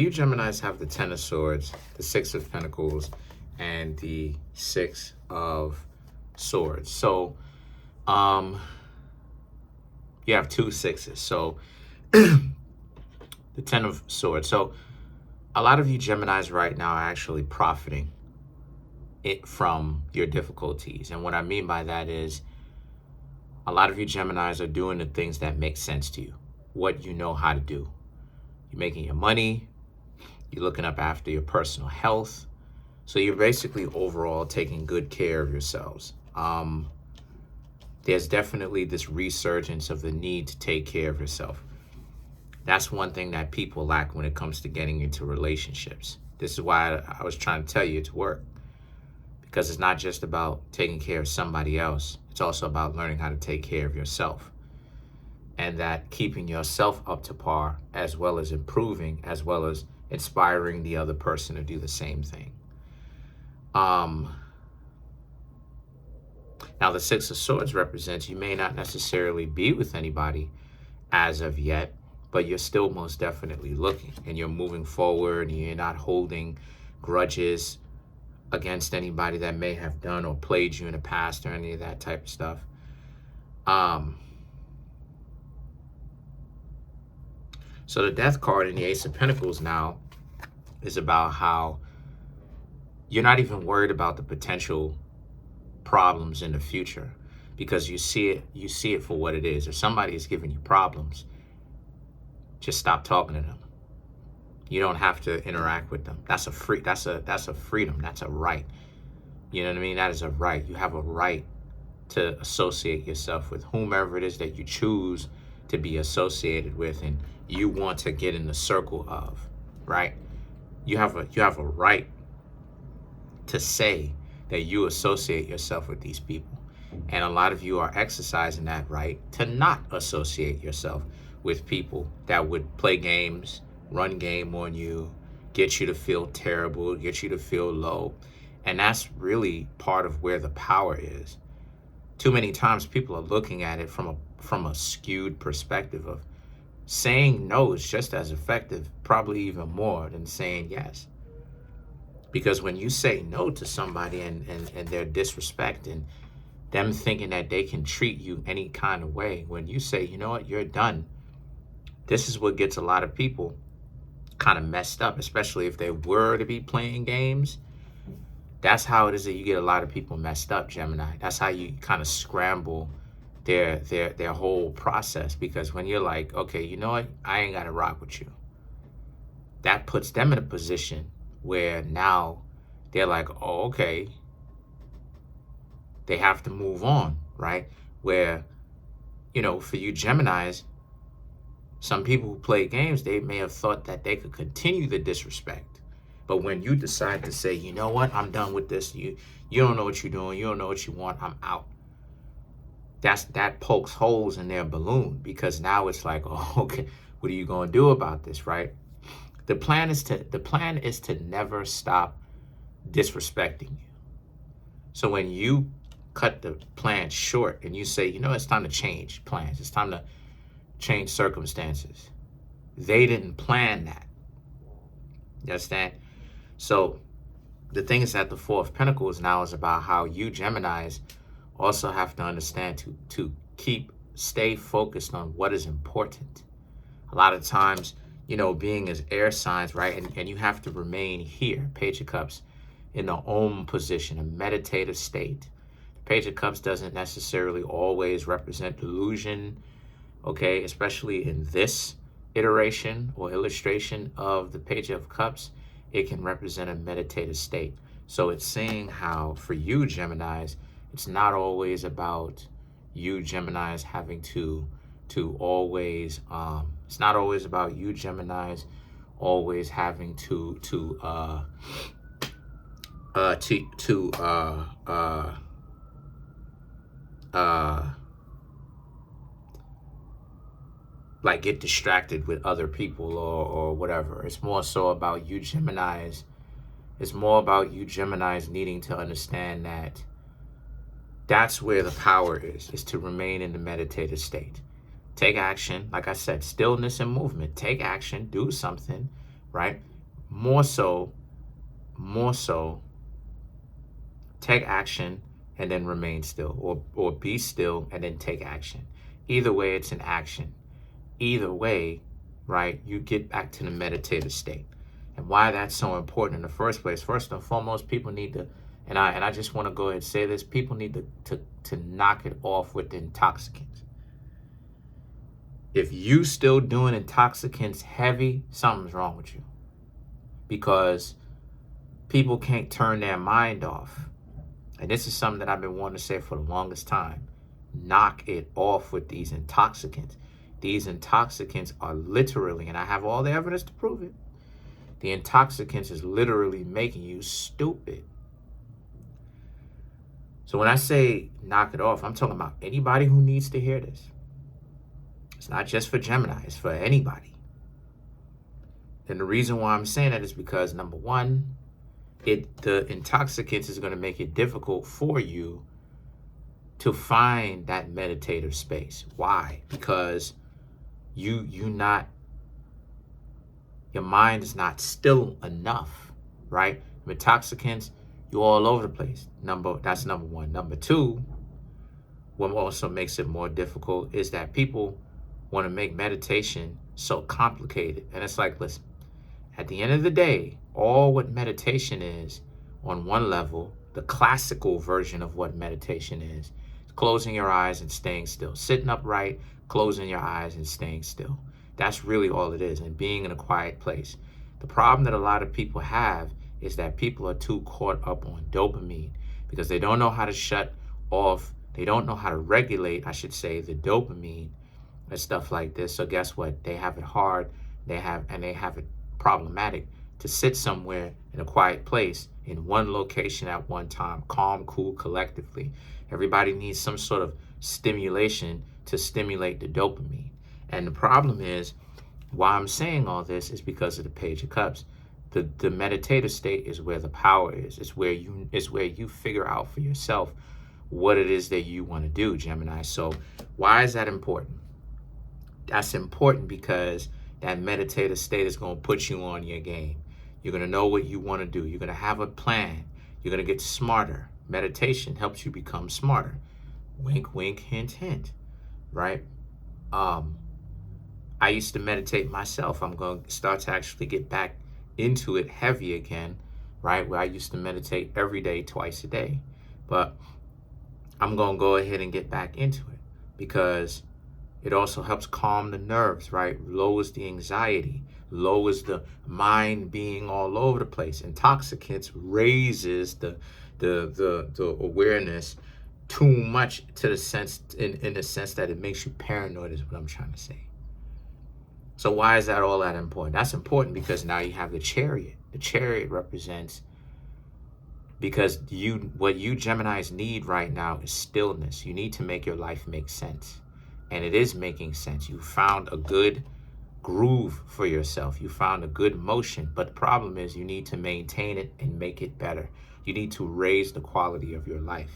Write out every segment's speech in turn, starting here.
You Geminis have the Ten of Swords, the Six of Pentacles, and the Six of Swords. So you have two sixes. So the Ten of Swords. So a lot of you Geminis right now are actually profiting from your difficulties. And what I mean by that is a lot of you Geminis are doing the things that make sense to you, what you know how to do. You're making your money, you're looking up after your personal health. So you're basically overall taking good care of yourselves. There's definitely this resurgence of the need to take care of yourself. That's one thing that people lack when it comes to getting into relationships. This is why I was trying to tell you to work. Because it's not just about taking care of somebody else. It's also about learning how to take care of yourself. And that keeping yourself up to par, as well as improving, as well as inspiring the other person to do the same thing. Now, the Six of Swords represents you may not necessarily be with anybody as of yet, but you're still most definitely looking, and you're moving forward, and you're not holding grudges against anybody that may have done or played you in the past or any of that type of stuff. So the Death card in the Ace of Pentacles now is about how you're not even worried about the potential problems in the future, because you see it for what it is. If somebody is giving you problems, just stop talking to them. You don't have to interact with them. That's a freedom. That's a right. You know what I mean? That is a right. You have a right to associate yourself with whomever it is that you choose to be associated with and you want to get in the circle of, right? You have a right to say that you associate yourself with these people. And a lot of you are exercising that right to not associate yourself with people that would play games, run game on you, get you to feel terrible, get you to feel low. And that's really part of where the power is. Too many times people are looking at it from a skewed perspective of saying no is just as effective, probably even more than saying yes. Because when you say no to somebody and their disrespect and them thinking that they can treat you any kind of way, when you say, you know what, you're done, this is what gets a lot of people kind of messed up, especially if they were to be playing games. That's how it is that you get a lot of people messed up, Gemini. That's how you kind of scramble their whole process, because when you're like, okay, you know what, I ain't gotta rock with you, that puts them in a position where now they're like, oh, okay, they have to move on, right? Where, you know, for you Geminis, some people who play games, they may have thought that they could continue the disrespect. But when you decide to say, you know what, I'm done with this, you don't know what you're doing, you don't know what you want, I'm out. That pokes holes in their balloon, because now it's like, oh, okay, what are you going to do about this, right? The plan is to never stop disrespecting you. So when you cut the plan short and you say, you know, it's time to change plans, it's time to change circumstances, they didn't plan that. You understand? So the thing is that the Four of Pentacles now is about how you Geminis also have to understand to stay focused on what is important. A lot of times, you know, being as air signs, right? And you have to remain here, Page of Cups, in the Om position, a meditative state. The Page of Cups doesn't necessarily always represent delusion, okay? Especially in this iteration or illustration of the Page of Cups, it can represent a meditative state. So it's saying how for you Geminis, it's not always about you Geminis having to always, it's not always about you Geminis always having like get distracted with other people or whatever. It's more so about you Geminis. It's more about you Geminis needing to understand that that's where the power is to remain in the meditative state. Take action. Like I said, stillness and movement. Take action, do something, right? more so, take action and then remain still, or be still and then take action. Either way, it's an action. Either way, right, you get back to the meditative state. And why that's so important in the first place, first and foremost, people need to, and I just want to go ahead and say this, people need to knock it off with the intoxicants. If you still doing intoxicants heavy, something's wrong with you. Because people can't turn their mind off. And this is something that I've been wanting to say for the longest time. Knock it off with these intoxicants. These intoxicants are literally, and I have all the evidence to prove it, the intoxicants is literally making you stupid. So when I say knock it off, I'm talking about anybody who needs to hear this. It's not just for Gemini, it's for anybody. And the reason why I'm saying that is because, number one, the intoxicants is going to make it difficult for you to find that meditative space. Why? Because your mind is not still enough, right? Intoxicants, you're all over the place. That's number one. Number two, what also makes it more difficult is that people want to make meditation so complicated. And it's like, listen, at the end of the day, all what meditation is, on one level, the classical version of what meditation is closing your eyes and staying still. Sitting upright, closing your eyes and staying still. That's really all it is, and being in a quiet place. The problem that a lot of people have is that people are too caught up on dopamine because they don't know how to shut off, they don't know how to regulate, I should say, the dopamine and stuff like this. So guess what? They have it hard, they have it problematic to sit somewhere in a quiet place in one location at one time, calm, cool, collectively. Everybody needs some sort of stimulation to stimulate the dopamine. And the problem is, why I'm saying all this is because of the Page of Cups. The meditative state is where the power is. It's where you figure out for yourself what it is that you want to do, Gemini. So why is that important? That's important because that meditative state is going to put you on your game. You're going to know what you want to do. You're going to have a plan. You're going to get smarter. Meditation helps you become smarter. Wink, wink, hint, hint, right? I used to meditate myself. I'm going to start to actually get back into it heavy again, right? Where I used to meditate every day, twice a day. But I'm going to go ahead and get back into it because it also helps calm the nerves, right? Lowers the anxiety, lowers the mind being all over the place. Intoxicants raises the awareness too much to the sense, in the sense that it makes you paranoid is what I'm trying to say. So why is that all that important? That's important because now you have the Chariot. The Chariot represents, because what you Geminis need right now is stillness. You need to make your life make sense. And it is making sense. You found a good groove for yourself. You found a good motion. But the problem is you need to maintain it and make it better. You need to raise the quality of your life.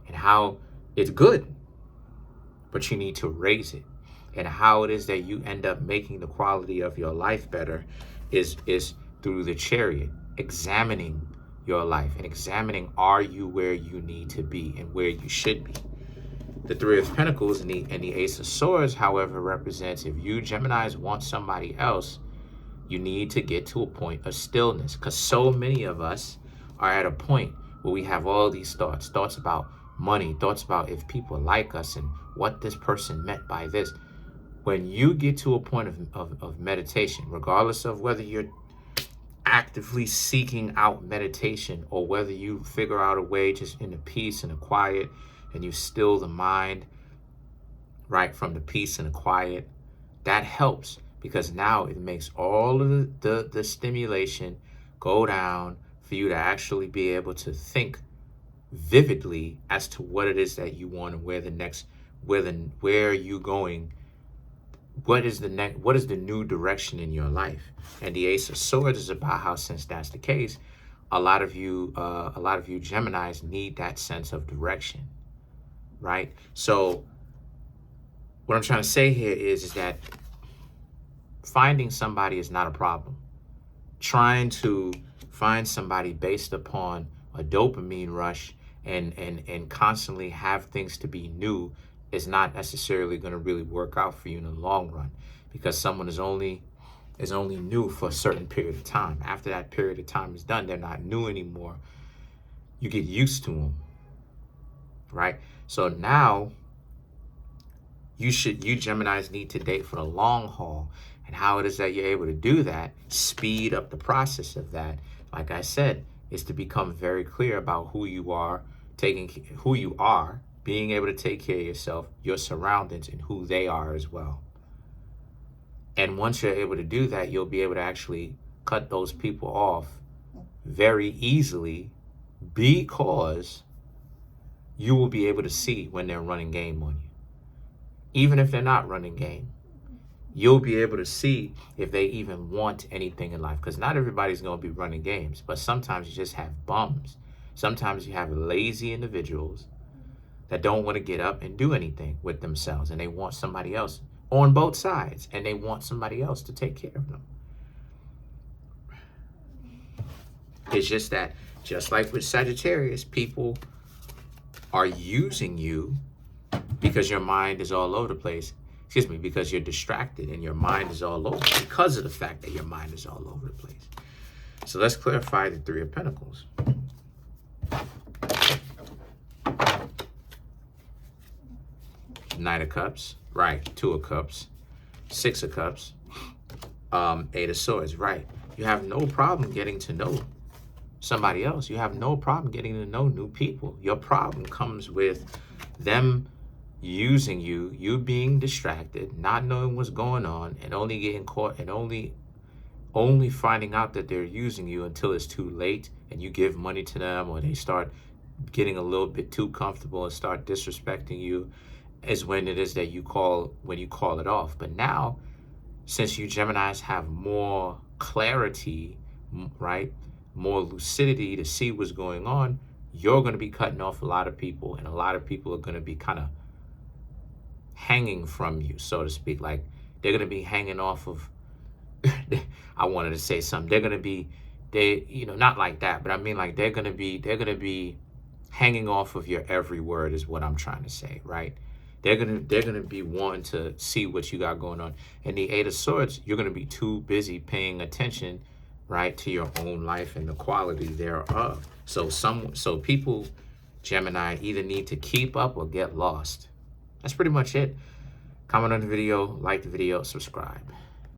And how it's good, but you need to raise it. And how it is that you end up making the quality of your life better is through the Chariot, examining your life and examining, are you where you need to be and where you should be? The Three of Pentacles and the Ace of Swords, however, represents if you Geminis want somebody else, you need to get to a point of stillness, because so many of us are at a point where we have all these thoughts about money, thoughts about if people like us and what this person meant by this. When you get to a point of meditation, regardless of whether you're actively seeking out meditation or whether you figure out a way just in the peace and the quiet and you still the mind, right, from the peace and the quiet, that helps because now it makes all of the stimulation go down for you to actually be able to think vividly as to what it is that you want and where are you going. What is the new direction in your life? And the Ace of Swords is about how, since that's the case, a lot of you Geminis need that sense of direction, right? So what I'm trying to say here is that finding somebody is not a problem. trying to find somebody based upon a dopamine rush and constantly have things to be new is not necessarily going to really work out for you in the long run, because someone is only new for a certain period of time. After that period of time is done, they're not new anymore. You get used to them, right? So now you Geminis need to date for the long haul. And how it is that you're able to do that, speed up the process of that, like I said, is to become very clear about who you are, being able to take care of yourself, your surroundings, and who they are as well. And once you're able to do that, you'll be able to actually cut those people off very easily, because you will be able to see when they're running game on you. Even if they're not running game, you'll be able to see if they even want anything in life, because not everybody's going to be running games, but sometimes you just have bums. Sometimes you have lazy individuals that don't want to get up and do anything with themselves, and they want somebody else on both sides, and they want somebody else to take care of them. It's just that, just like with Sagittarius, people are using you because your mind is all over the place. Excuse me, because you're distracted and your mind is all over, because of the fact that your mind is all over the place. So let's clarify the Three of Pentacles. Knight of Cups, right. Two of Cups, Six of Cups, Eight of Swords, right. You have no problem getting to know somebody else. You have no problem getting to know new people. Your problem comes with them using you, you being distracted, not knowing what's going on, and only getting caught, and only finding out that they're using you until it's too late, and you give money to them, or they start getting a little bit too comfortable and start disrespecting you, is when it is that you call it off. But now, since you Geminis have more clarity, right, more lucidity to see what's going on, you're going to be cutting off a lot of people, and a lot of people are going to be kind of hanging from you, so to speak. Like, they're going to be hanging off of I wanted to say something. They're going to be, not like that, but I mean, like, they're going to be hanging off of your every word is what I'm trying to say, right? They're going to be wanting to see what you got going on. And the Eight of Swords, you're going to be too busy paying attention, right, to your own life and the quality thereof. So people, Gemini, either need to keep up or get lost. That's pretty much it. Comment on the video, like the video, subscribe.